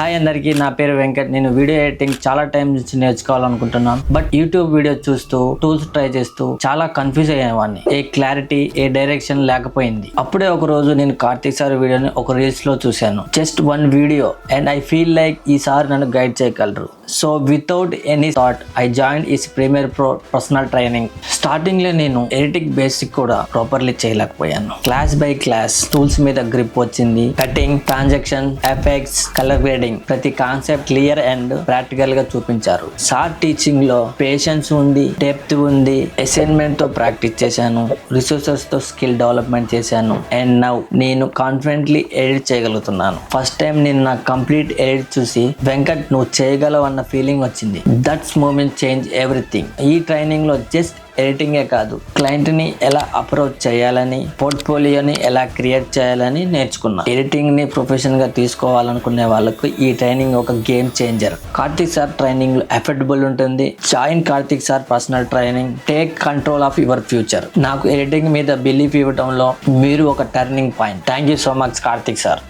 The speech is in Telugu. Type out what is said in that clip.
హాయ్ అందరికీ, నా పేరు వెంకట్. నేను వీడియో ఎడిటింగ్ చాలా టైం నుంచి నేర్చుకోవాలనుకుంటున్నాను. బట్ యూట్యూబ్ వీడియో చూస్తూ టూల్స్ ట్రై చేస్తూ చాలా కన్ఫ్యూజ్ అయ్యేవాడిని. ఏ క్లారిటీ, ఏ డైరెక్షన్ లేకపోయింది. అప్పుడే ఒక రోజు నేను కార్తీక్ సార్ వీడియోని ఒక రీల్స్ లో చూశాను. Just one video and I feel like ఈ సార్ నన్ను గైడ్ చేయగలరు. So without any thought I join is Premiere Pro personal training. Starting లో నేను ఎడిటింగ్ బేసిక్ కూడా ప్రాపర్లీ చేయలేకపోయాను. క్లాస్ బై క్లాస్ టూల్స్ మీద గ్రిప్ వచ్చింది. Cutting, transaction, effects, colour grading, ప్రతి కాన్సెప్ట్ క్లియర్ అండ్ ప్రాక్టికల్ గా చూపించారు. సార్ టీచింగ్ లో పేషెన్స్ ఉంది, డెప్త్ ఉంది. అసైన్మెంట్ తో ప్రాక్టీస్ చేశాను, రిసోర్సెస్ తో స్కిల్ డెవలప్మెంట్ చేశాను. అండ్ నౌ నేను కాన్ఫిడెంట్లీ ఎడిట్ చేయగలుగుతున్నాను. ఫస్ట్ టైం నేను నా కంప్లీట్ ఎడిట్ చూసి వెంకట్ నువ్వు చేయగలవు అన్న ఫీలింగ్ వచ్చింది. That's moment change everything. ఈ ట్రైనింగ్ లో జస్ట్ ఎడిటింగే కాదు, క్లయింట్ ని ఎలా అప్రోచ్ చేయాలని, పోర్ట్ఫోలియోని ఎలా క్రియేట్ చేయాలని నేర్చుకున్నా. ఎడిటింగ్ ని ప్రొఫెషన్ గా తీసుకోవాలనుకునే వాళ్ళకు ఈ ట్రైనింగ్ ఒక game changer. Karthik sir training affordable ఉంటుంది. Join Karthik sir personal training. Take control of your future. నాకు ఎడిటింగ్ మీద బిలీఫ్ ఇవ్వడంలో మీరు ఒక turning point. Thank you so much Karthik sir.